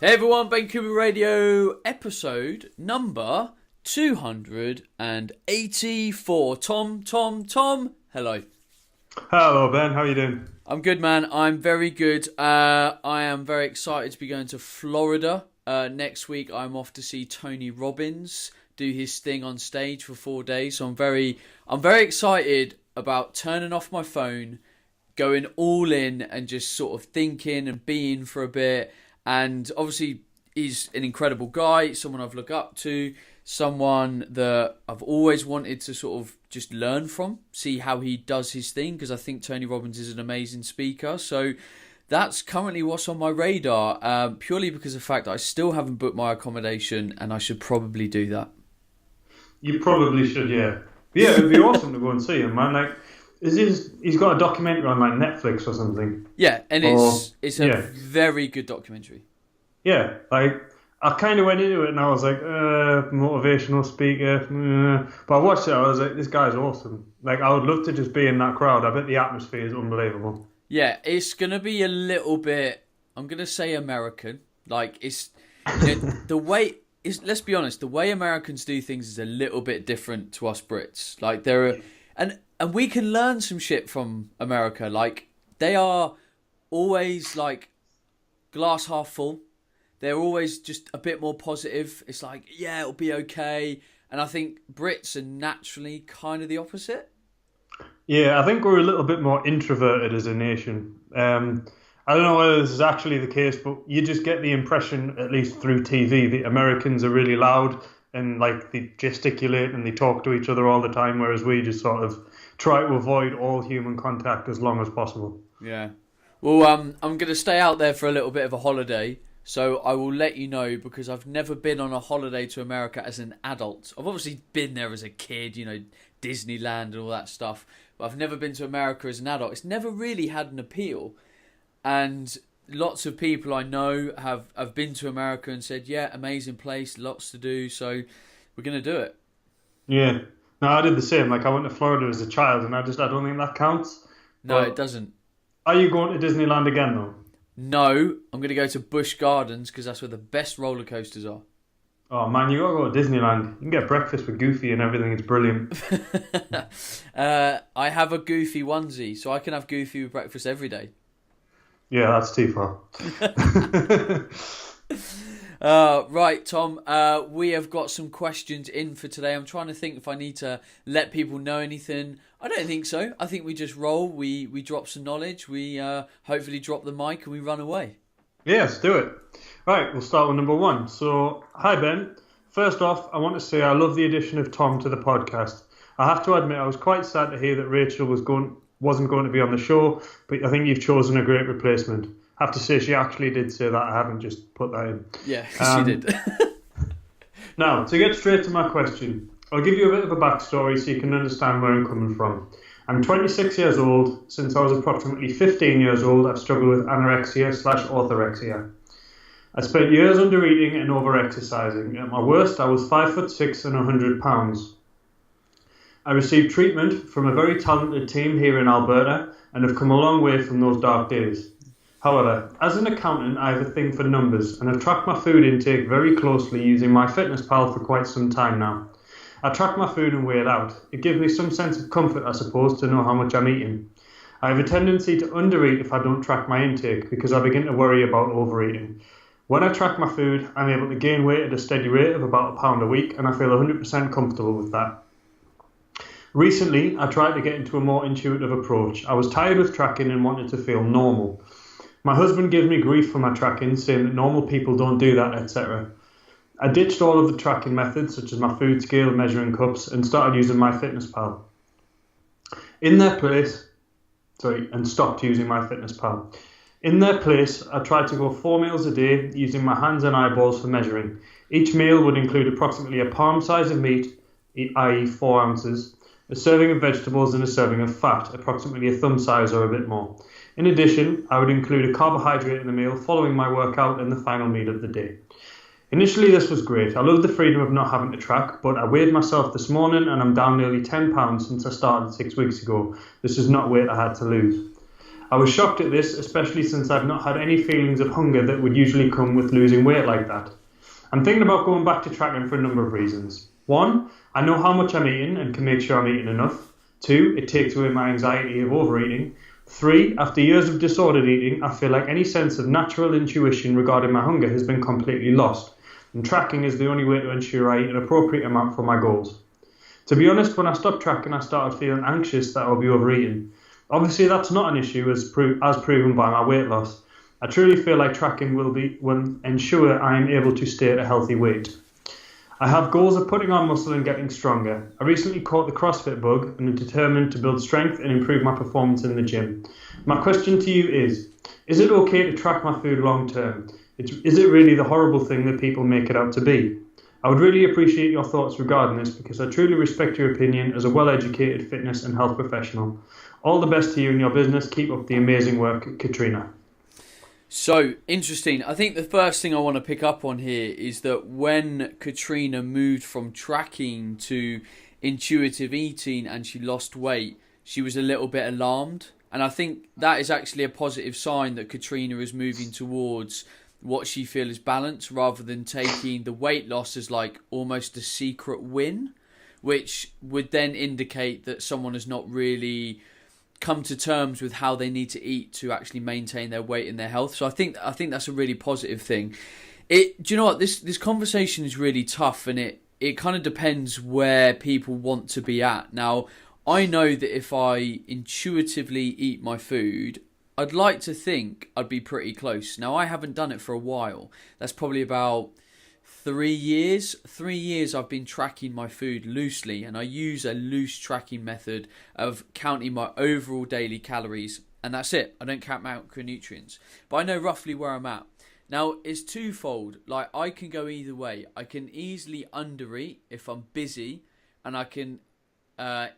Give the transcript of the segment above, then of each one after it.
Hey everyone, Coomber Radio, episode number 284. Tom, hello. Hello Ben, how are you doing? I'm good, man. I'm very good. I am very excited to be going to Florida. Next week I'm off to see Tony Robbins do his thing on stage for 4 days. So I'm very excited about turning off my phone, going all in and just sort of thinking and being for a bit. And obviously, he's an incredible guy, someone I've looked up to, someone that I've always wanted to sort of just learn from, see how he does his thing, because I think Tony Robbins is an amazing speaker. So that's currently what's on my radar, purely because of the fact that I still haven't booked my accommodation, and I should probably do that. You probably should, yeah. Yeah, it'd be awesome to go and see him, man. Like, he's got a documentary on like Netflix or something. Yeah, and it's a very good documentary. Yeah, like I kind of went into it and I was like, motivational speaker. But I watched it, I was like, this guy's awesome. Like, I would love to just be in that crowd. I bet the atmosphere is unbelievable. Yeah, it's gonna be a little bit, I'm gonna say American. Like, it's the way. Let's be honest, the way Americans do things is a little bit different to us Brits. Like, and we can learn some shit from America. Like, they are always like glass half full. They're always just a bit more positive. It's like, yeah, it'll be okay. And I think Brits are naturally kind of the opposite. Yeah, I think we're a little bit more introverted as a nation. I don't know whether this is actually the case, but you just get the impression, at least through TV, that Americans are really loud and like they gesticulate and they talk to each other all the time, whereas we just sort of try to avoid all human contact as long as possible. Yeah. Well, I'm going to stay out there for a little bit of a holiday, so I will let you know, because I've never been on a holiday to America as an adult. I've obviously been there as a kid, Disneyland and all that stuff, but I've never been to America as an adult. It's never really had an appeal. And lots of people I know have been to America and said, yeah, amazing place, lots to do, so we're going to do it. Yeah. No, I did the same. Like, I went to Florida as a child, and I don't think that counts. No, it doesn't. Are you going to Disneyland again, though? No, I'm going to go to Busch Gardens, because that's where the best roller coasters are. Oh, man, you got to go to Disneyland. You can get breakfast with Goofy and everything. It's brilliant. I have a Goofy onesie, so I can have Goofy with breakfast every day. Yeah, that's too far. Right, Tom, we have got some questions in for today. I'm trying to think if I need to let people know anything. I don't think so. I think we just roll, we drop some knowledge, we hopefully drop the mic and we run away. Yeah, let's do it. Right, we'll start with number one. So, hi Ben. First off, I want to say I love the addition of Tom to the podcast. I have to admit I was quite sad to hear that Rachel wasn't going to be on the show, but I think you've chosen a great replacement. I have to say she actually did say that. I haven't just put that in. Yeah, she did. Now, to get straight to my question, I'll give you a bit of a backstory so you can understand where I'm coming from. I'm 26 years old. Since I was approximately 15 years old, I've struggled with anorexia/orthorexia. I spent years under eating and over-exercising. At my worst, I was 5'6" and 100 pounds. I received treatment from a very talented team here in Alberta and have come a long way from those dark days. However, as an accountant, I have a thing for numbers and have tracked my food intake very closely using MyFitnessPal for quite some time now. I track my food and weigh it out. It gives me some sense of comfort, I suppose, to know how much I'm eating. I have a tendency to undereat if I don't track my intake because I begin to worry about overeating. When I track my food, I'm able to gain weight at a steady rate of about £1 a week, and I feel 100% comfortable with that. Recently, I tried to get into a more intuitive approach. I was tired of tracking and wanted to feel normal. My husband gave me grief for my tracking, saying that normal people don't do that, etc. I ditched all of the tracking methods, such as my food scale, measuring cups, and started using MyFitnessPal. And stopped using MyFitnessPal. In their place, I tried to go 4 meals a day using my hands and eyeballs for measuring. Each meal would include approximately a palm size of meat, i.e. 4 ounces, a serving of vegetables and a serving of fat, approximately a thumb size or a bit more. In addition, I would include a carbohydrate in the meal following my workout and the final meal of the day. Initially, this was great. I love the freedom of not having to track, but I weighed myself this morning and I'm down nearly 10 pounds since I started 6 weeks ago. This is not weight I had to lose. I was shocked at this, especially since I've not had any feelings of hunger that would usually come with losing weight like that. I'm thinking about going back to tracking for a number of reasons. 1, I know how much I'm eating and can make sure I'm eating enough. 2, it takes away my anxiety of overeating. 3, after years of disordered eating, I feel like any sense of natural intuition regarding my hunger has been completely lost, and tracking is the only way to ensure I eat an appropriate amount for my goals. To be honest, when I stopped tracking, I started feeling anxious that I'll be overeating. Obviously, that's not an issue as proven by my weight loss. I truly feel like tracking will ensure I am able to stay at a healthy weight. I have goals of putting on muscle and getting stronger. I recently caught the CrossFit bug and am determined to build strength and improve my performance in the gym. My question to you is it okay to track my food long term? Is it really the horrible thing that people make it out to be? I would really appreciate your thoughts regarding this because I truly respect your opinion as a well-educated fitness and health professional. All the best to you and your business. Keep up the amazing work, Katrina. So, interesting. I think the first thing I want to pick up on here is that when Katrina moved from tracking to intuitive eating and she lost weight, she was a little bit alarmed. And I think that is actually a positive sign that Katrina is moving towards what she feels is balance rather than taking the weight loss as like almost a secret win, which would then indicate that someone has not really come to terms with how they need to eat to actually maintain their weight and their health. So I think that's a really positive thing. Do you know what, this conversation is really tough, and it kind of depends where people want to be at. Now, I know that if I intuitively eat my food, I'd like to think I'd be pretty close. Now, I haven't done it for a while. That's probably about 3 years. 3 years I've been tracking my food loosely, and I use a loose tracking method of counting my overall daily calories, and that's it. I don't count macronutrients, but I know roughly where I'm at. Now, it's twofold. Like, I can go either way. I can easily undereat if I'm busy, and I can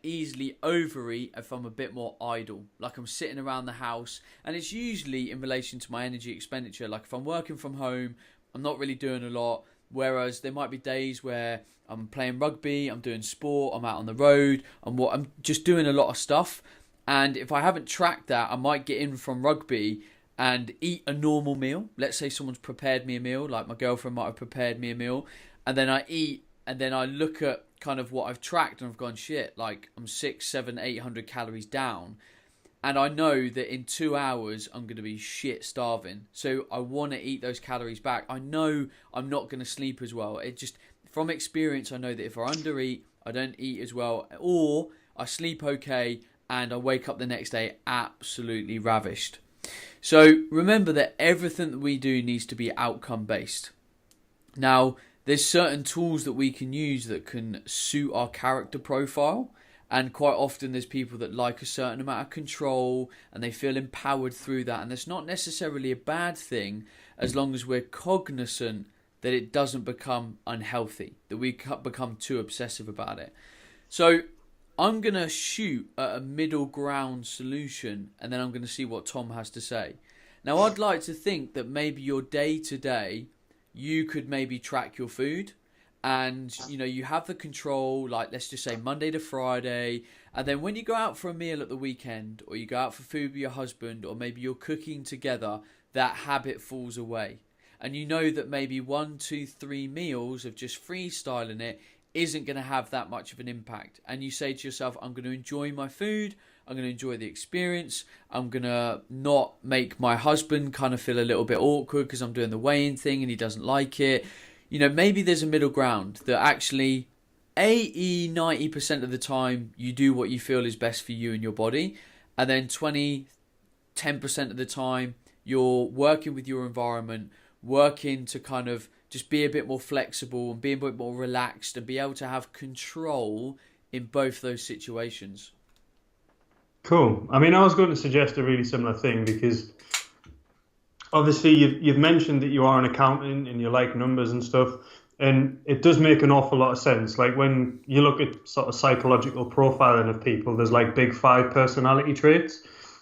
easily overeat if I'm a bit more idle, like I'm sitting around the house. And it's usually in relation to my energy expenditure. Like if I'm working from home, I'm not really doing a lot. Whereas there might be days where I'm playing rugby, I'm doing sport, I'm out on the road, I'm just doing a lot of stuff. And if I haven't tracked that, I might get in from rugby and eat a normal meal. Let's say someone's prepared me a meal, like my girlfriend might have prepared me a meal, and then I eat, and then I look at kind of what I've tracked and I've gone, shit, like I'm 600, 700, 800 calories down. And I know that in 2 hours, I'm going to be shit starving. So I want to eat those calories back. I know I'm not going to sleep as well. It just, from experience, I know that if I undereat, I don't eat as well. Or I sleep okay and I wake up the next day absolutely ravished. So remember that everything that we do needs to be outcome based. Now, there's certain tools that we can use that can suit our character profile. And quite often there's people that like a certain amount of control and they feel empowered through that. And that's not necessarily a bad thing as long as we're cognizant that it doesn't become unhealthy, that we become too obsessive about it. So I'm going to shoot at a middle ground solution, and then I'm going to see what Tom has to say. Now, I'd like to think that maybe your day to day, you could maybe track your food. And, you know, you have the control, like, let's just say Monday to Friday. And then when you go out for a meal at the weekend, or you go out for food with your husband, or maybe you're cooking together, that habit falls away. And you know that maybe 1, 2, 3 meals of just freestyling it isn't going to have that much of an impact. And you say to yourself, I'm going to enjoy my food. I'm going to enjoy the experience. I'm going to not make my husband kind of feel a little bit awkward because I'm doing the weighing thing and he doesn't like it. You know, maybe there's a middle ground that actually 80, 90% of the time you do what you feel is best for you and your body. And then 10% of the time you're working with your environment, working to kind of just be a bit more flexible and be a bit more relaxed and be able to have control in both those situations. Cool. I mean, I was going to suggest a really similar thing because obviously you've mentioned that you are an accountant and you like numbers and stuff, and it does make an awful lot of sense. Like when you look at sort of psychological profiling of people, there's like big 5 personality traits,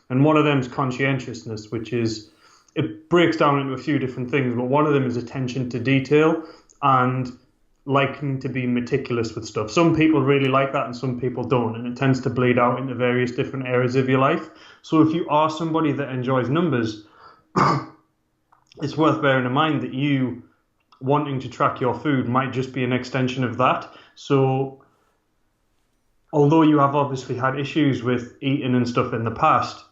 and one of them is conscientiousness, which is, it breaks down into a few different things, but one of them is attention to detail. And liking to be meticulous with stuff. Some people really like that and some people don't, and it tends to bleed out into various different areas of your life. So if you are somebody that enjoys numbers, it's worth bearing in mind that you wanting to track your food might just be an extension of that. So although you have obviously had issues with eating and stuff in the past,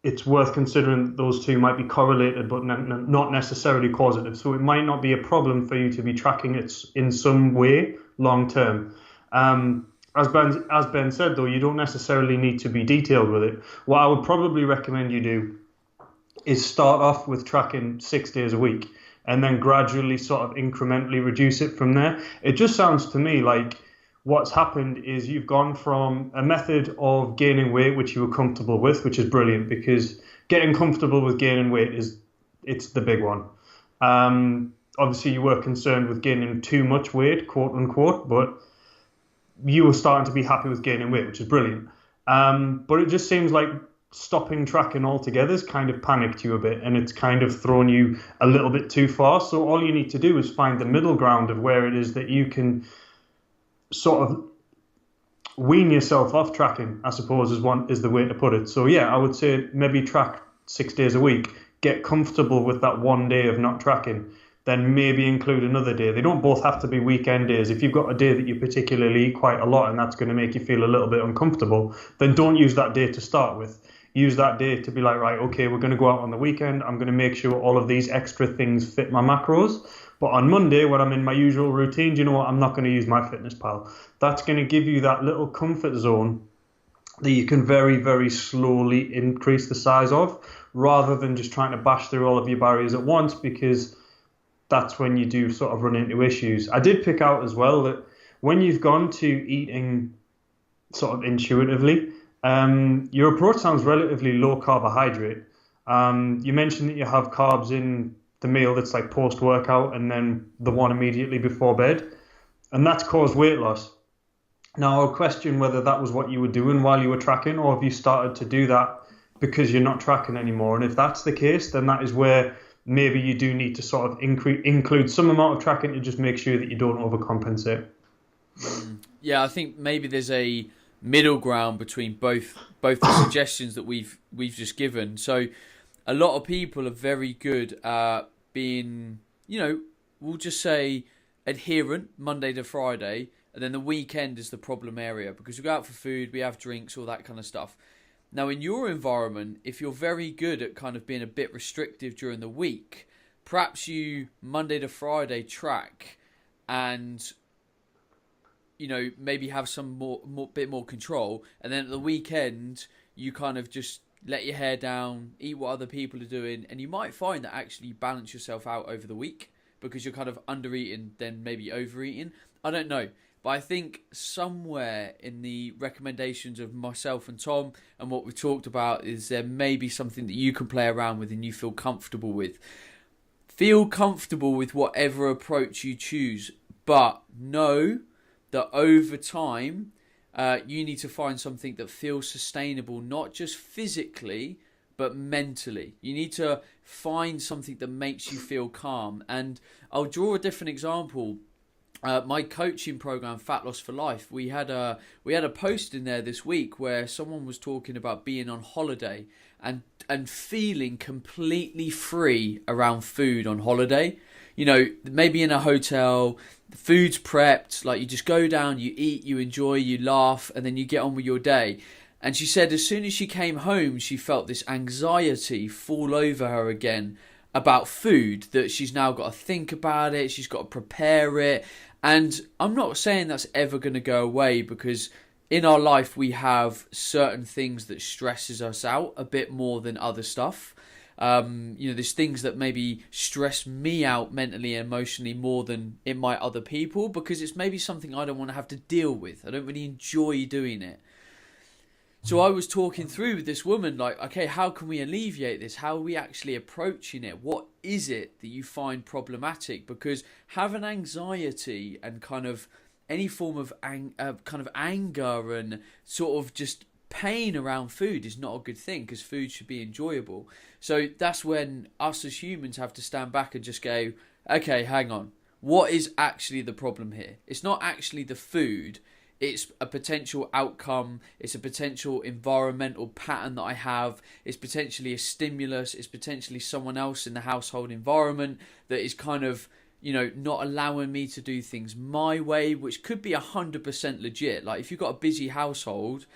it's worth considering that those two might be correlated but not necessarily causative. So it might not be a problem for you to be tracking it in some way long term. As Ben said, though, you don't necessarily need to be detailed with it. What I would probably recommend you do is start off with tracking 6 days a week and then gradually sort of incrementally reduce it from there. It just sounds to me like what's happened is you've gone from a method of gaining weight, which you were comfortable with, which is brilliant, because getting comfortable with gaining weight it's the big one. Obviously, you were concerned with gaining too much weight, quote unquote, but you were starting to be happy with gaining weight, which is brilliant. But it just seems like stopping tracking altogether has kind of panicked you a bit, and it's kind of thrown you a little bit too far. So all you need to do is find the middle ground of where it is that you can sort of wean yourself off tracking, I suppose, is the way to put it. So yeah, I would say maybe track 6 days a week, get comfortable with that one day of not tracking, then maybe include another day. They don't both have to be weekend days. If you've got a day that you particularly eat quite a lot and that's going to make you feel a little bit uncomfortable, then don't use that day to start with. Use that day to be like, right, okay, we're going to go out on the weekend. I'm going to make sure all of these extra things fit my macros. But on Monday, when I'm in my usual routine, you know what? I'm not going to use MyFitnessPal. That's going to give you that little comfort zone that you can very, very slowly increase the size of, rather than just trying to bash through all of your barriers at once, because that's when you do sort of run into issues. I did pick out as well that when you've gone to eating sort of intuitively, your approach sounds relatively low carbohydrate. You mentioned that you have carbs in the meal that's like post-workout and then the one immediately before bed, and that's caused weight loss. Now, I'll question whether that was what you were doing while you were tracking, or if you started to do that because you're not tracking anymore. And if that's the case, then that is where maybe you do need to sort of include some amount of tracking to just make sure that you don't overcompensate. Yeah, I think maybe there's a middle ground between both the suggestions that we've just given. So a lot of people are very good at being, we'll just say adherent Monday to Friday, and then the weekend is the problem area because we go out for food, we have drinks, all that kind of stuff. Now, in your environment, if you're very good at kind of being a bit restrictive during the week, perhaps you Monday to Friday track and, maybe have some bit more control. And then at the weekend, you kind of just let your hair down, eat what other people are doing. And you might find that actually you balance yourself out over the week because you're kind of under-eating, then maybe overeating. I don't know. But I think somewhere in the recommendations of myself and Tom and what we talked about is there may be something that you can play around with and you feel comfortable with. Feel comfortable with whatever approach you choose, but know that over time you need to find something that feels sustainable, not just physically, but mentally. You need to find something that makes you feel calm. And I'll draw a different example. My coaching program, Fat Loss for Life, we had a post in there this week where someone was talking about being on holiday and feeling completely free around food on holiday. Maybe in a hotel, the food's prepped, like you just go down, you eat, you enjoy, you laugh, and then you get on with your day. And she said as soon as she came home, she felt this anxiety fall over her again about food, that she's now got to think about it, she's got to prepare it. And I'm not saying that's ever going to go away, because in our life we have certain things that stresses us out a bit more than other stuff. There's things that maybe stress me out mentally and emotionally more than it might other people, because it's maybe something I don't want to have to deal with. I don't really enjoy doing it. So I was talking through with this woman, like, okay, how can we alleviate this? How are we actually approaching it? What is it that you find problematic? Because having anxiety and kind of any form of kind of anger and sort of just pain around food is not a good thing, because food should be enjoyable. So that's when us as humans have to stand back and just go, okay, hang on. what is actually the problem here? It's not actually the food. It's a potential outcome. It's a potential environmental pattern that I have. It's potentially a stimulus. It's potentially someone else in the household environment that is kind of, not allowing me to do things my way, which could be 100% legit. Like if you've got a busy household,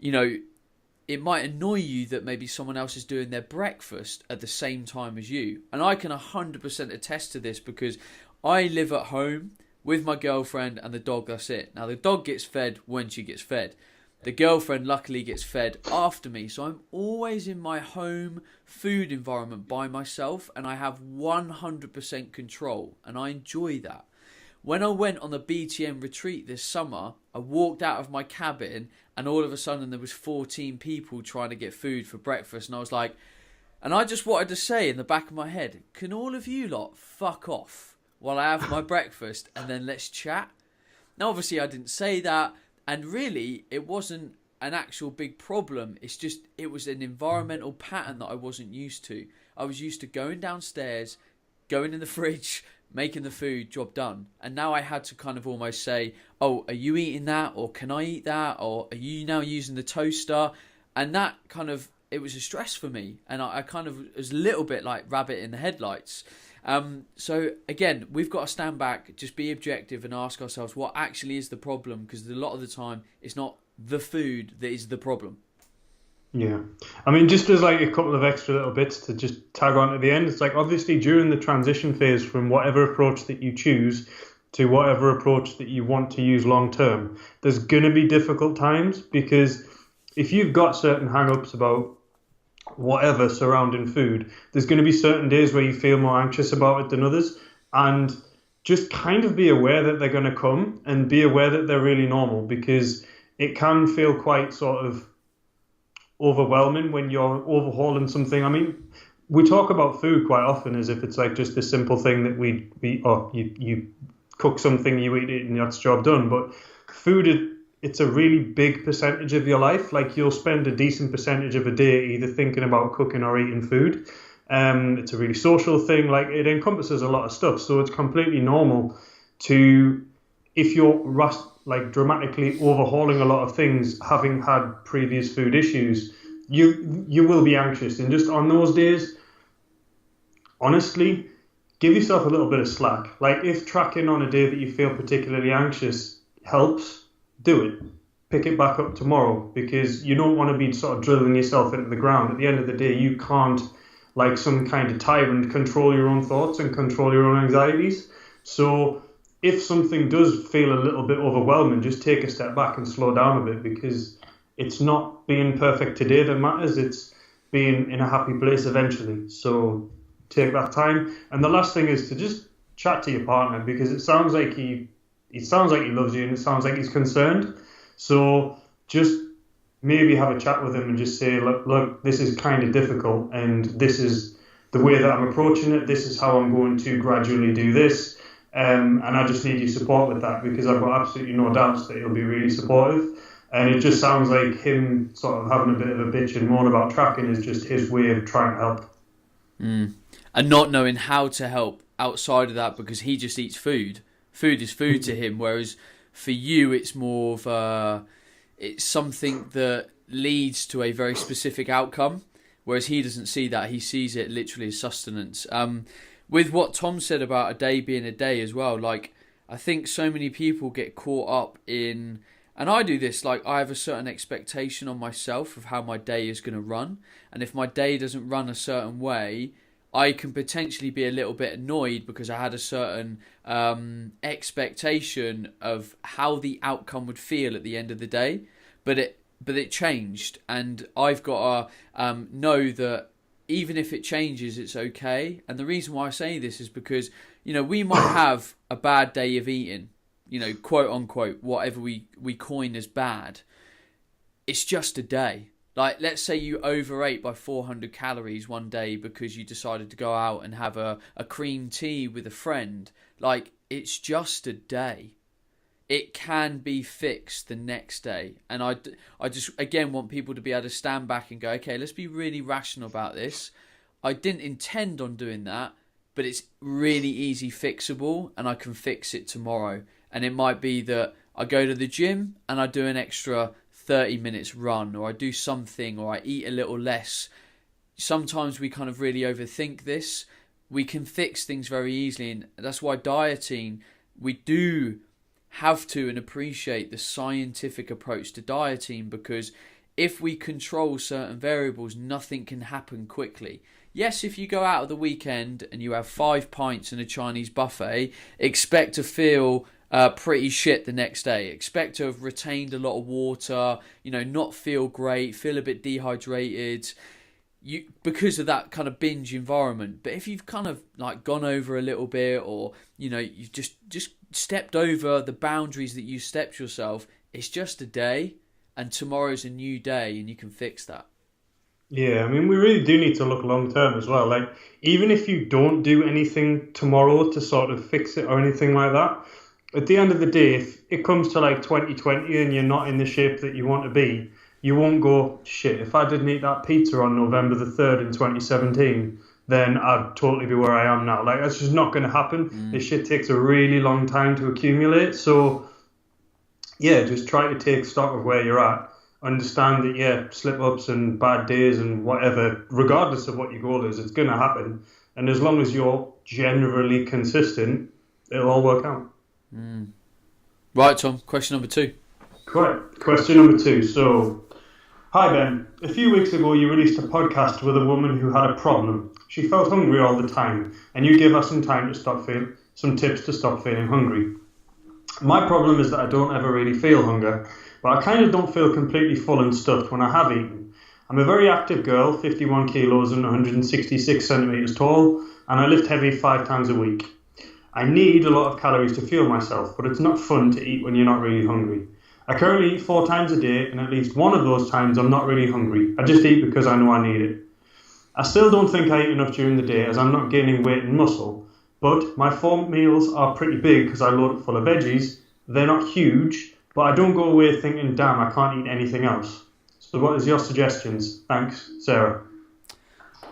it might annoy you that maybe someone else is doing their breakfast at the same time as you. And I can 100% attest to this because I live at home with my girlfriend and the dog, that's it. Now, the dog gets fed when she gets fed. The girlfriend luckily gets fed after me. So I'm always in my home food environment by myself and I have 100% control and I enjoy that. When I went on the BTM retreat this summer, I walked out of my cabin and all of a sudden there was 14 people trying to get food for breakfast. And I was like, and I just wanted to say in the back of my head, can all of you lot fuck off while I have my breakfast and then let's chat? Now, obviously, I didn't say that. And really, it wasn't an actual big problem. It's just, it was an environmental pattern that I wasn't used to. I was used to going downstairs, going in the fridge, making the food, job done. And now I had to kind of almost say, oh, are you eating that? Or can I eat that? Or are you now using the toaster? And that kind of, it was a stress for me. And I kind of was a little bit like rabbit in the headlights. So again, we've got to stand back, just be objective and ask ourselves what actually is the problem, because a lot of the time it's not the food that is the problem. Yeah. I mean, just as like a couple of extra little bits to just tag on at the end, it's like obviously during the transition phase from whatever approach that you choose to whatever approach that you want to use long term, there's going to be difficult times, because if you've got certain hang-ups about whatever surrounding food, there's going to be certain days where you feel more anxious about it than others, and just kind of be aware that they're going to come and be aware that they're really normal, because it can feel quite sort of overwhelming when you're overhauling something. I mean, we talk about food quite often as if it's like just a simple thing that you cook something, you eat it, and that's job done. But food, it's a really big percentage of your life. Like you'll spend a decent percentage of a day either thinking about cooking or eating food. It's a really social thing. Like it encompasses a lot of stuff. So it's completely normal to, if you're like dramatically overhauling a lot of things, having had previous food issues, you will be anxious. And just on those days, honestly, give yourself a little bit of slack. Like if tracking on a day that you feel particularly anxious helps, do it. Pick it back up tomorrow, because you don't want to be sort of drilling yourself into the ground. At the end of the day, you can't, like some kind of tyrant, control your own thoughts and control your own anxieties. So if something does feel a little bit overwhelming, just take a step back and slow down a bit, because it's not being perfect today that matters. It's being in a happy place eventually. So take that time. And the last thing is to just chat to your partner, because it sounds like he loves you and it sounds like he's concerned. So just maybe have a chat with him and just say, look, this is kind of difficult and this is the way that I'm approaching it. This is how I'm going to gradually do this. And I just need your support with that, because I've got absolutely no doubts that he'll be really supportive. And it just sounds like him sort of having a bit of a bitch and moan about tracking is just his way of trying to help. And not knowing how to help outside of that, because he just eats food. Food is food to him, whereas for you it's more of it's something that leads to a very specific outcome, whereas he doesn't see that. He sees it literally as sustenance. With what Tom said about a day being a day as well, like I think so many people get caught up in, and I do this, like I have a certain expectation on myself of how my day is going to run, and if my day doesn't run a certain way, I can potentially be a little bit annoyed because I had a certain expectation of how the outcome would feel at the end of the day, but it changed, and I've got to know that even if it changes, it's okay. And the reason why I say this is because, we might have a bad day of eating, quote unquote, whatever we coin as bad. It's just a day. Like, let's say you overate by 400 calories one day because you decided to go out and have a cream tea with a friend. Like, it's just a day. It can be fixed the next day. And I just, again, want people to be able to stand back and go, okay, let's be really rational about this. I didn't intend on doing that. but it's really easy fixable and I can fix it tomorrow. And it might be that I go to the gym and I do an extra 30 minutes run, or I do something, or I eat a little less. Sometimes we kind of really overthink this. We can fix things very easily, and that's why dieting, we do have to and appreciate the scientific approach to dieting, because if we control certain variables, nothing can happen quickly. Yes, if you go out of the weekend and you have 5 pints in a Chinese buffet, expect to feel pretty shit the next day. Expect to have retained a lot of water, not feel great, feel a bit dehydrated, because of that kind of binge environment. But if you've kind of like gone over a little bit, or you've just stepped over the boundaries that you stepped yourself, it's just a day, and tomorrow's a new day, and you can fix that. Yeah, I mean, we really do need to look long term as well. Like, even if you don't do anything tomorrow to sort of fix it or anything like that, at the end of the day, if it comes to like 2020 and you're not in the shape that you want to be, you won't go, shit, if I didn't eat that pizza on November the 3rd in 2017, then I'd totally be where I am now. Like, that's just not going to happen. This shit takes a really long time to accumulate. So, yeah, just try to take stock of where you're at. Understand that, yeah, slip-ups and bad days and whatever, regardless of what your goal is, it's going to happen. And as long as you're generally consistent, it'll all work out. Right, Tom, question number 2. Correct. Question number 2. So, hi, Ben. A few weeks ago, you released a podcast with a woman who had a problem. She felt hungry all the time, and you gave her some tips to stop feeling hungry. My problem is that I don't ever really feel hunger, but I kind of don't feel completely full and stuffed when I have eaten. I'm a very active girl, 51 kilos and 166 centimetres tall, and I lift heavy 5 times a week. I need a lot of calories to fuel myself, but it's not fun to eat when you're not really hungry. I currently eat 4 times a day, and at least one of those times I'm not really hungry. I just eat because I know I need it. I still don't think I eat enough during the day, as I'm not gaining weight and muscle, but my 4 meals are pretty big because I load it full of veggies. They're not huge, but I don't go away thinking, damn, I can't eat anything else. So what is your suggestions? Thanks, Sarah.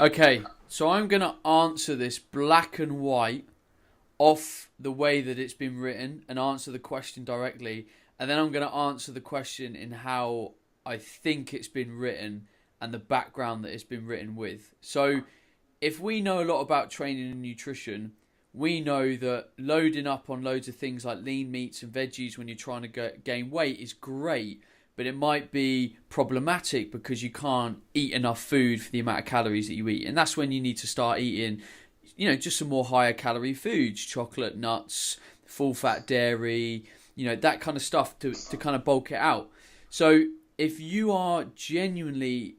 Okay, so I'm going to answer this black and white off the way that it's been written and answer the question directly. And then I'm going to answer the question in how I think it's been written and the background that it's been written with. So if we know a lot about training and nutrition, we know that loading up on loads of things like lean meats and veggies when you're trying to gain weight is great, but it might be problematic because you can't eat enough food for the amount of calories that you eat. And that's when you need to start eating, just some more higher calorie foods, chocolate, nuts, full fat dairy, that kind of stuff to kind of bulk it out. So if you are genuinely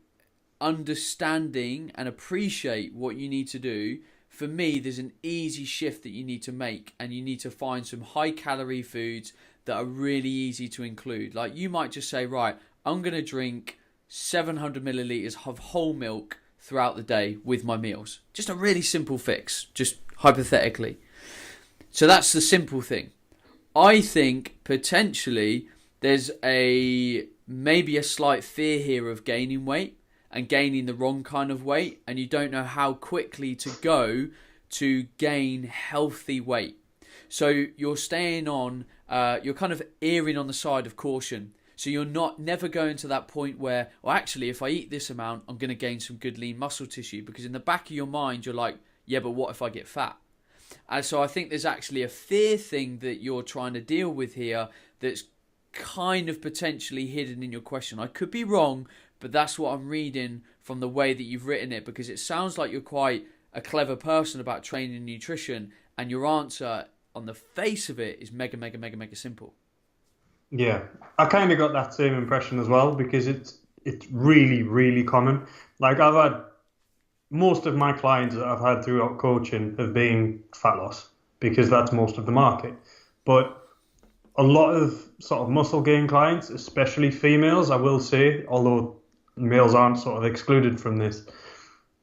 understanding and appreciate what you need to do, for me, there's an easy shift that you need to make, and you need to find some high calorie foods that are really easy to include. Like, you might just say, right, I'm going to drink 700 millilitres of whole milk throughout the day with my meals. Just a really simple fix, just hypothetically. So that's the simple thing. I think potentially there's maybe a slight fear here of gaining weight and gaining the wrong kind of weight, and you don't know how quickly to go to gain healthy weight. So you're staying on, you're kind of erring on the side of caution. So you're never going to that point where, well, actually, if I eat this amount, I'm going to gain some good lean muscle tissue, because in the back of your mind, you're like, yeah, but what if I get fat? And so I think there's actually a fear thing that you're trying to deal with here that's kind of potentially hidden in your question. I could be wrong, but that's what I'm reading from the way that you've written it, because it sounds like you're quite a clever person about training and nutrition, and your answer on the face of it is mega, mega, mega, mega simple. Yeah, I kind of got that same impression as well, because it's really, really common. Like, I've had most of my clients that I've had throughout coaching have been fat loss, because that's most of the market. But a lot of sort of muscle gain clients, especially females, I will say, although males aren't sort of excluded from this,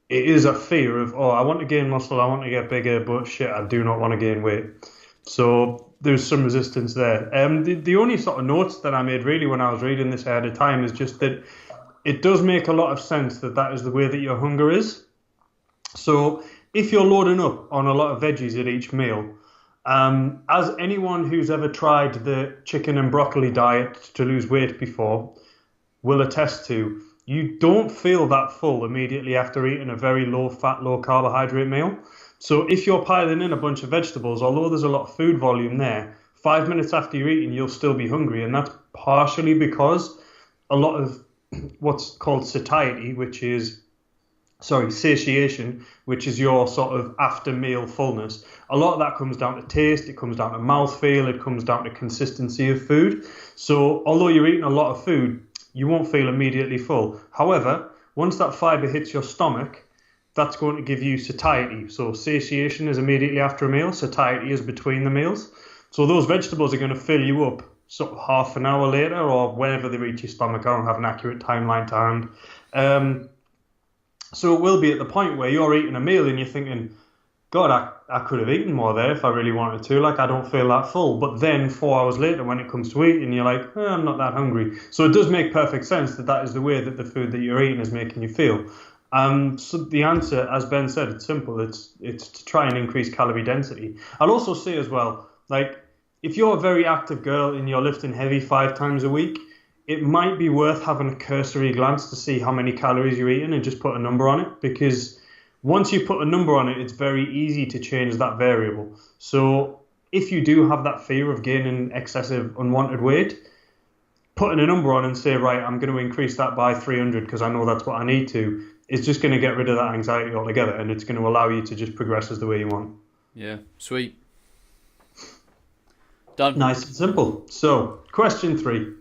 it is a fear of, I want to gain muscle, I want to get bigger, but shit, I do not want to gain weight. So there's some resistance there. The only sort of notes that I made really when I was reading this ahead of time is just that it does make a lot of sense that is the way that your hunger is. So if you're loading up on a lot of veggies at each meal, as anyone who's ever tried the chicken and broccoli diet to lose weight before will attest to, you don't feel that full immediately after eating a very low fat, low carbohydrate meal. So if you're piling in a bunch of vegetables, although there's a lot of food volume there, 5 minutes after you're eating, you'll still be hungry. And that's partially because a lot of what's called satiety, satiation, which is your sort of after meal fullness. A lot of that comes down to taste, it comes down to mouthfeel, it comes down to consistency of food. So although you're eating a lot of food, you won't feel immediately full. However, once that fibre hits your stomach, that's going to give you satiety. So satiation is immediately after a meal, satiety is between the meals. So those vegetables are going to fill you up sort of half an hour later or whenever they reach your stomach. I don't have an accurate timeline to hand. So it will be at the point where you're eating a meal and you're thinking, God, I could have eaten more there if I really wanted to. Like, I don't feel that full. But then 4 hours later, when it comes to eating, you're like, I'm not that hungry. So it does make perfect sense that is the way that the food that you're eating is making you feel. So the answer, as Ben said, it's simple. It's to try and increase calorie density. I'll also say as well, like, if you're a very active girl and you're lifting heavy 5 times a week, it might be worth having a cursory glance to see how many calories you're eating and just put a number on it, because once you put a number on it, it's very easy to change that variable. So if you do have that fear of gaining excessive unwanted weight, putting a number on and say, right, I'm going to increase that by 300 because I know that's what I need to, is just going to get rid of that anxiety altogether, and it's going to allow you to just progress as the way you want. Yeah, sweet. Done. Nice and simple. So, question 3.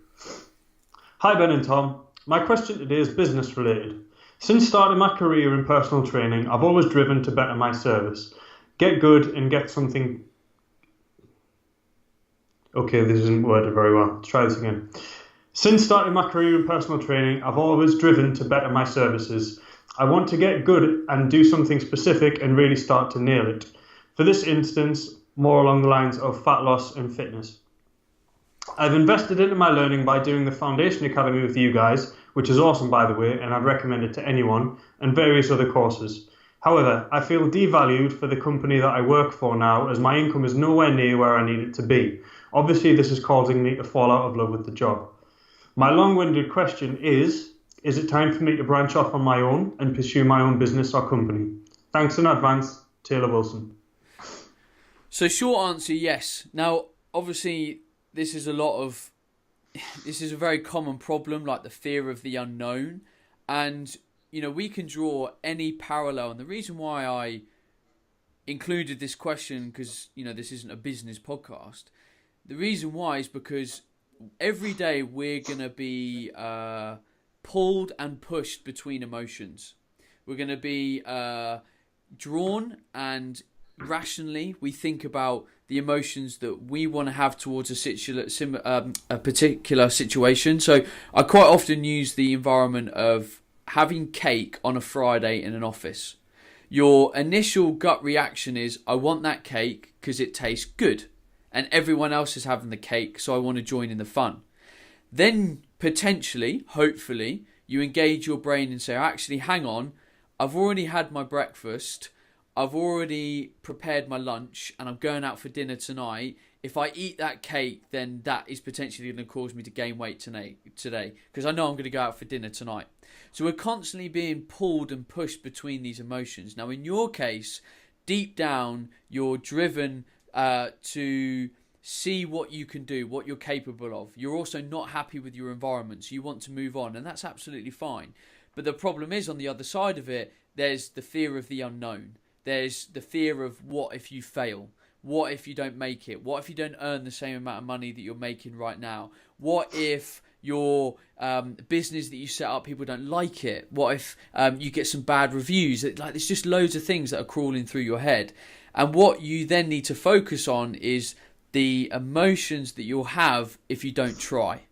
Hi, Ben and Tom. My question today is business related. Since starting my career in personal training, I've always driven to better my service, get good and get something... Okay, this isn't worded very well. Let's try this again. Since starting my career in personal training, I've always driven to better my services. I want to get good and do something specific and really start to nail it. For this instance, more along the lines of fat loss and fitness. I've invested into my learning by doing the Foundation Academy with you guys, which is awesome by the way, and I'd recommend it to anyone, and various other courses. However, I feel devalued for the company that I work for now, as my income is nowhere near where I need it to be. Obviously, this is causing me to fall out of love with the job. My long-winded question is it time for me to branch off on my own and pursue my own business or company? Thanks in advance, Taylor Wilson. So short answer, yes. Now, obviously, this is a very common problem, like the fear of the unknown. And, we can draw any parallel. And the reason why I included this question, because, this isn't a business podcast. The reason why is because every day we're going to be pulled and pushed between emotions. We're going to be drawn, and rationally we think about the emotions that we want to have towards a particular situation. So I quite often use the environment of having cake on a Friday in an office. Your initial gut reaction is, I want that cake because it tastes good. And everyone else is having the cake, so I want to join in the fun. Then, potentially, hopefully, you engage your brain and say, actually, hang on, I've already had my breakfast, I've already prepared my lunch, and I'm going out for dinner tonight. If I eat that cake, then that is potentially going to cause me to gain weight today, because I know I'm going to go out for dinner tonight. So we're constantly being pulled and pushed between these emotions. Now, in your case, deep down, you're driven to see what you can do, what you're capable of. You're also not happy with your environment, so you want to move on, and that's absolutely fine. But the problem is, on the other side of it, there's the fear of the unknown. There's the fear of what if you fail? What if you don't make it? What if you don't earn the same amount of money that you're making right now? What if your business that you set up, people don't like it? What if you get some bad reviews? There's just loads of things that are crawling through your head. And what you then need to focus on is the emotions that you'll have if you don't try.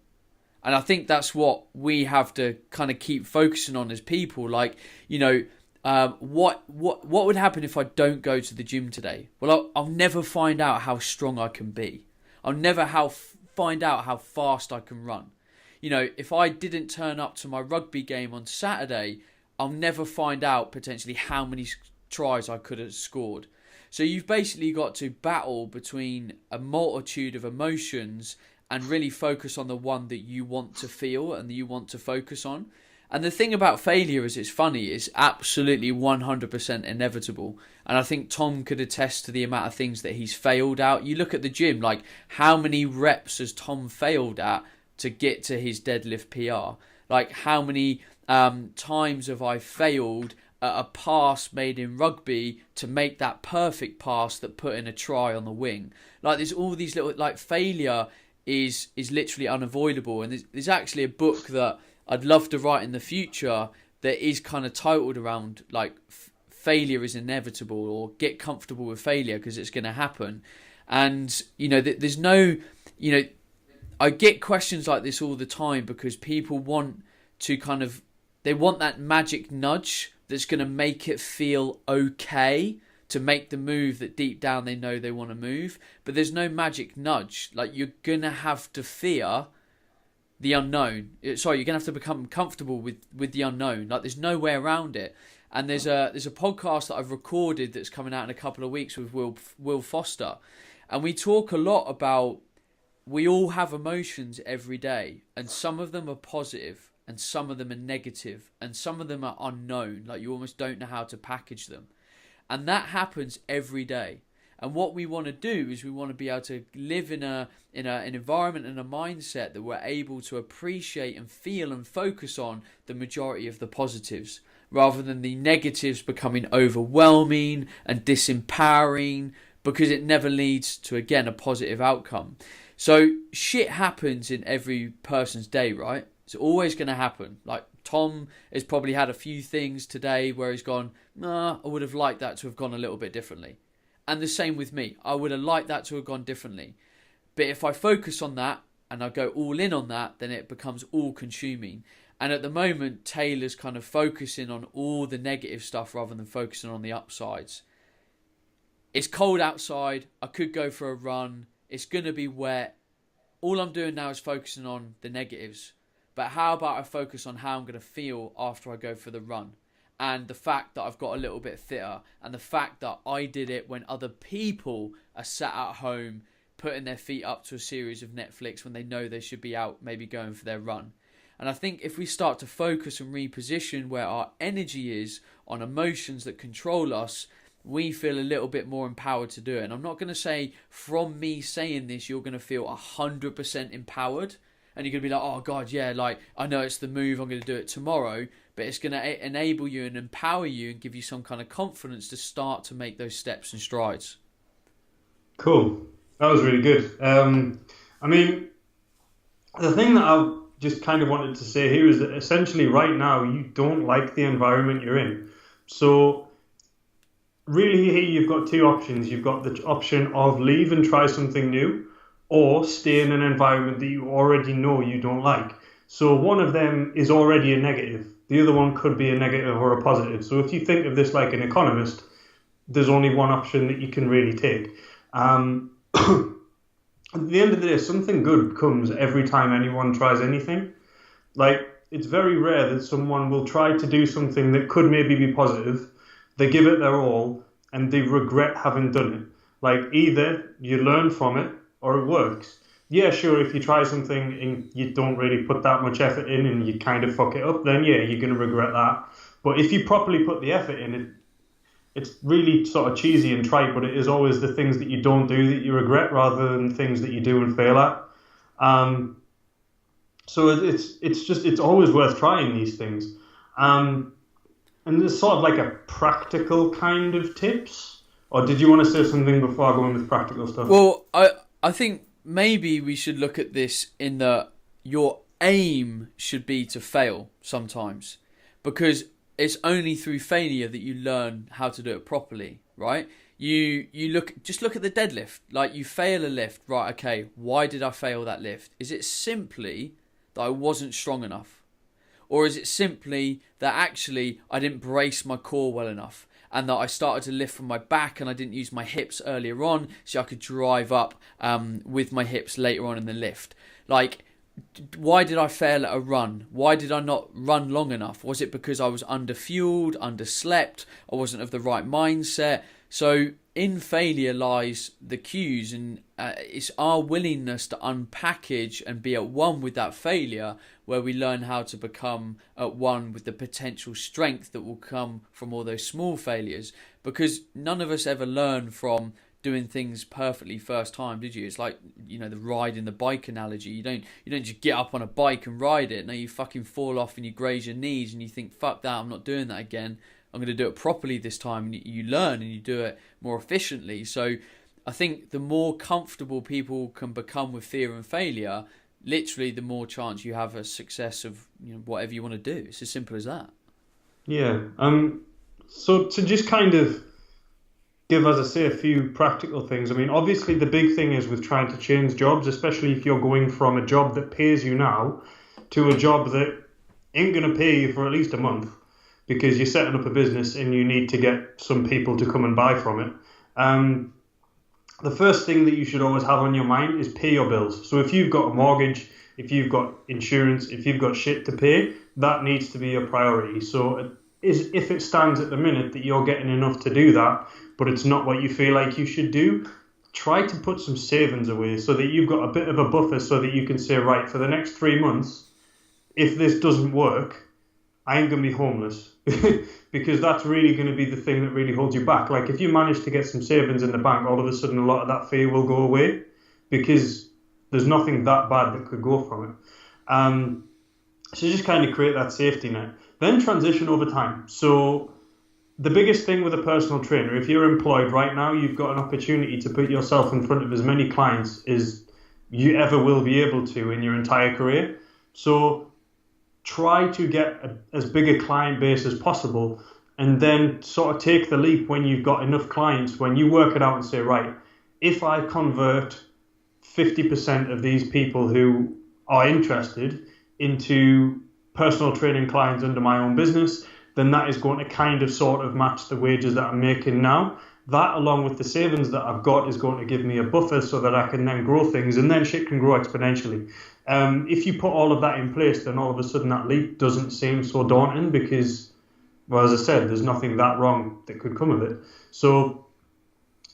And I think that's what we have to kind of keep focusing on as people. What would happen if I don't go to the gym today? Well, I'll never find out how strong I can be. I'll never find out how fast I can run. If I didn't turn up to my rugby game on Saturday, I'll never find out potentially how many tries I could have scored. So you've basically got to battle between a multitude of emotions and really focus on the one that you want to feel and that you want to focus on. And the thing about failure is, it's funny, it's absolutely 100% inevitable. And I think Tom could attest to the amount of things that he's failed at. You look at the gym, like how many reps has Tom failed at to get to his deadlift PR? Like how many times have I failed at a pass made in rugby to make that perfect pass that put in a try on the wing? Like there's all these little, like failure is literally unavoidable. And there's actually a book that I'd love to write in the future that is kind of titled around like failure is inevitable, or get comfortable with failure because it's going to happen. And, you know, there's no, you know, I get questions like this all the time because people want to kind of, they want that magic nudge that's going to make it feel okay to make the move that deep down they know they want to move. But there's no magic nudge. Like you're going to have to fear the unknown. Sorry, you're going to have to become comfortable with the unknown. Like there's no way around it. And there's a podcast that I've recorded that's coming out in a couple of weeks with Will Foster. And we talk a lot about, we all have emotions every day, and some of them are positive and some of them are negative and some of them are unknown. Like you almost don't know how to package them. And that happens every day. And what we want to do is we want to be able to live in an environment and a mindset that we're able to appreciate and feel and focus on the majority of the positives, rather than the negatives becoming overwhelming and disempowering, because it never leads to, again, a positive outcome. So shit happens in every person's day, right? It's always going to happen. Like Tom has probably had a few things today where he's gone, nah, I would have liked that to have gone a little bit differently. And the same with me. I would have liked that to have gone differently. But if I focus on that and I go all in on that, then it becomes all consuming. And at the moment, Taylor's kind of focusing on all the negative stuff rather than focusing on the upsides. It's cold outside. I could go for a run. It's going to be wet. All I'm doing now is focusing on the negatives. But how about I focus on how I'm going to feel after I go for the run? And the fact that I've got a little bit fitter, and the fact that I did it when other people are sat at home putting their feet up to a series of Netflix when they know they should be out maybe going for their run. And I think if we start to focus and reposition where our energy is on emotions that control us, we feel a little bit more empowered to do it. And I'm not going to say from me saying this, you're going to feel 100% empowered. And you're going to be like, oh God, yeah, like I know it's the move, I'm going to do it tomorrow. But it's going to enable you and empower you and give you some kind of confidence to start to make those steps and strides. Cool. That was really good. I mean, the thing that I just kind of wanted to say here is that essentially right now you don't like the environment you're in. So really here you've got two options. You've got the option of leave and try something new, or stay in an environment that you already know you don't like. So one of them is already a negative. The other one could be a negative or a positive. So if you think of this like an economist, there's only one option that you can really take. At the end of the day, something good comes every time anyone tries anything. Like, it's very rare that someone will try to do something that could maybe be positive, they give it their all, and they regret having done it. Like, either you learn from it, or it works. Yeah, sure, if you try something and you don't really put that much effort in and you kind of fuck it up, then yeah, you're going to regret that. But if you properly put the effort in, it's really sort of cheesy and trite, but it is always the things that you don't do that you regret rather than things that you do and fail at. So it's always worth trying these things. And there's sort of like a practical kind of tips. Or did you want to say something before I go in with practical stuff? Well, I think maybe we should look at this in that your aim should be to fail sometimes, because it's only through failure that you learn how to do it properly, right? You look at the deadlift. Like, you fail a lift, right? Okay, why did I fail that lift? Is it simply that I wasn't strong enough? Or is it simply that actually I didn't brace my core well enough, and that I started to lift from my back and I didn't use my hips earlier on so I could drive up with my hips later on in the lift? Like, why did I fail at a run? Why did I not run long enough? Was it because I was underfueled, underslept, I wasn't of the right mindset? So in failure lies the cues, and it's our willingness to unpackage and be at one with that failure where we learn how to become at one with the potential strength that will come from all those small failures. Because none of us ever learn from doing things perfectly first time, did you? It's like, the riding the bike analogy. You don't just get up on a bike and ride it. No, you fucking fall off and you graze your knees and you think, fuck that, I'm not doing that again. I'm going to do it properly this time. And you learn and you do it more efficiently. So I think the more comfortable people can become with fear and failure, literally the more chance you have a success of whatever you want to do. It's as simple as that. Yeah. So to just kind of give, as I say, a few practical things. I mean, obviously the big thing is with trying to change jobs, especially if you're going from a job that pays you now to a job that ain't going to pay you for at least a month, because you're setting up a business and you need to get some people to come and buy from it. The first thing that you should always have on your mind is pay your bills. So if you've got a mortgage, if you've got insurance, if you've got shit to pay, that needs to be a priority. So if it stands at the minute that you're getting enough to do that, but it's not what you feel like you should do, try to put some savings away so that you've got a bit of a buffer so that you can say, right, for the next 3 months, if this doesn't work, I ain't going to be homeless. Because that's really going to be the thing that really holds you back. Like if you manage to get some savings in the bank, all of a sudden a lot of that fear will go away, because there's nothing that bad that could go from it. So just kind of create that safety net. Then transition over time. So the biggest thing with a personal trainer, if you're employed right now, you've got an opportunity to put yourself in front of as many clients as you ever will be able to in your entire career. So try to get as big a client base as possible, and then sort of take the leap when you've got enough clients, when you work it out and say, right, if I convert 50% of these people who are interested into personal training clients under my own business, then that is going to kind of sort of match the wages that I'm making now. That, along with the savings that I've got, is going to give me a buffer so that I can then grow things, and then shit can grow exponentially. If you put all of that in place, then all of a sudden that leap doesn't seem so daunting because, well, as I said, there's nothing that wrong that could come of it. So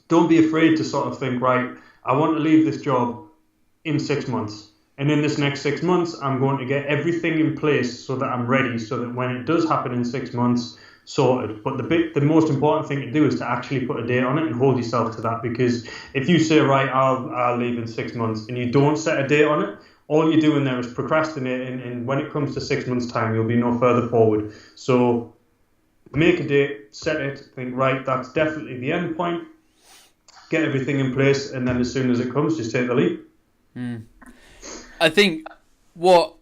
don't be afraid to sort of think, right, I want to leave this job in 6 months. And in this next 6 months, I'm going to get everything in place so that I'm ready, so that when it does happen in 6 months, sorted. But the most important thing to do is to actually put a date on it and hold yourself to that. Because if you say, right, I'll leave in 6 months, and you don't set a date on it, all you're doing there is procrastinating, and when it comes to 6 months' time, you'll be no further forward. So make a date, set it, think, right, that's definitely the end point, get everything in place, and then as soon as it comes, just take the leap. I think what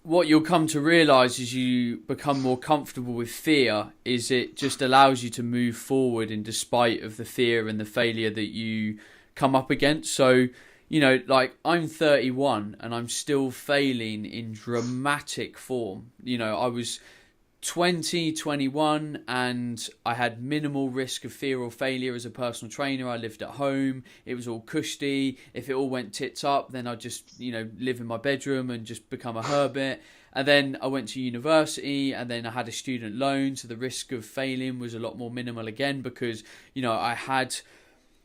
you'll come to realise as you become more comfortable with fear is it just allows you to move forward in despite of the fear and the failure that you come up against. So, like I'm 31 and I'm still failing in dramatic form. I was 20, 21, and I had minimal risk of fear or failure as a personal trainer. I lived at home. It was all cushy. If it all went tits up, then I'd just, live in my bedroom and just become a hermit. And then I went to university, and then I had a student loan. So the risk of failing was a lot more minimal again because, I had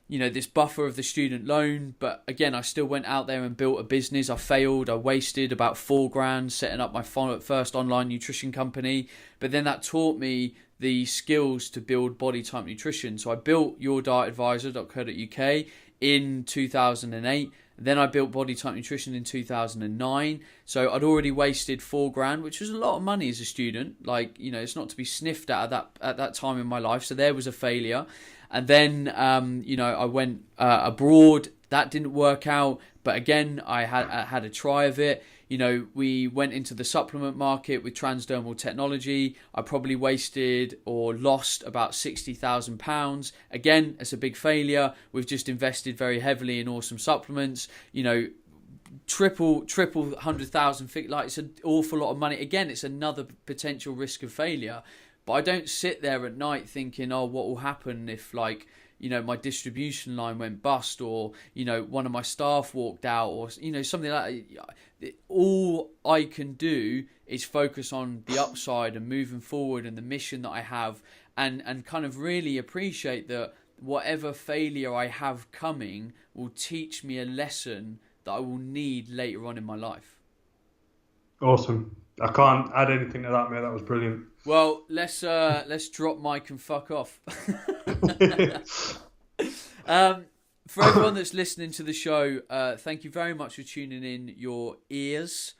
this buffer of the student loan. But again, I still went out there and built a business. I failed. I wasted about $4,000 setting up my first online nutrition company. But then that taught me the skills to build body type nutrition. So I built yourdietadvisor.co.uk in 2008. Then I built Body Type Nutrition in 2009. So I'd already wasted $4,000, which was a lot of money as a student. It's not to be sniffed at that time in my life. So there was a failure. And then, I went abroad. That didn't work out. But again, I had a try of it. We went into the supplement market with transdermal technology. I probably wasted or lost about £60,000. Again, it's a big failure. We've just invested very heavily in awesome supplements. Triple 100,000. It's an awful lot of money. Again, it's another potential risk of failure. But I don't sit there at night thinking, oh, what will happen if my distribution line went bust, or one of my staff walked out, or something like that. All I can do is focus on the upside and moving forward and the mission that I have, and kind of really appreciate that whatever failure I have coming will teach me a lesson that I will need later on in my life. Awesome. I can't add anything to that, mate. That was brilliant. Well, let's drop mic and fuck off. For everyone that's listening to the show, thank you very much for tuning in. Your ears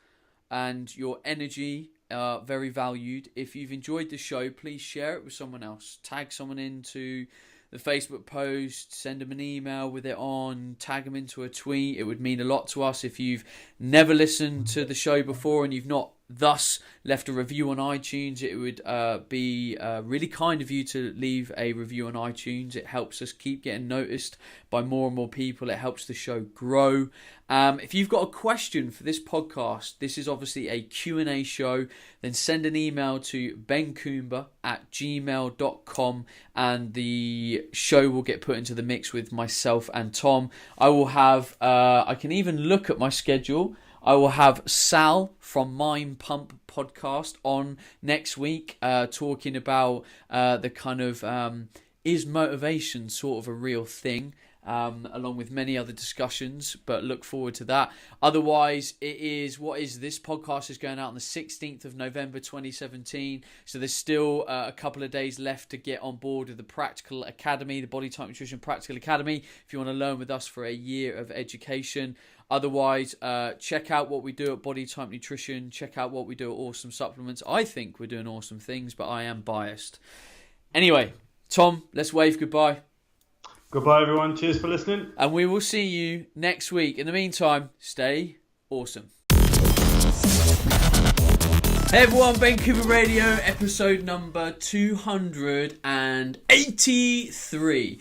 and your energy are very valued. If you've enjoyed the show, please share it with someone else. Tag someone into the Facebook post, send them an email with it on, tag them into a tweet. It would mean a lot to us. If you've never listened to the show before and you've not thus left a review on iTunes, it would be really kind of you to leave a review on iTunes. It helps us keep getting noticed by more and more people. It helps the show grow. If you've got a question for this podcast, this is obviously a Q&A show, then send an email to bencoomber@gmail.com and the show will get put into the mix with myself and Tom. I will have, I can even look at my schedule. I will have Sal from Mind Pump podcast on next week, talking about the kind of, is motivation sort of a real thing? Along with many other discussions, but look forward to that. Otherwise, this podcast is going out on the 16th of November 2017, so there's still a couple of days left to get on board with the Practical Academy, the Body Type Nutrition Practical Academy, if you want to learn with us for a year of education. Otherwise, check out what we do at Body Type Nutrition, check out what we do at Awesome Supplements. I think we're doing awesome things, but I am biased. Anyway, Tom, let's wave goodbye. Goodbye, everyone. Cheers for listening. And we will see you next week. In the meantime, stay awesome. Hey everyone, Ben Coomber Radio, episode number 283.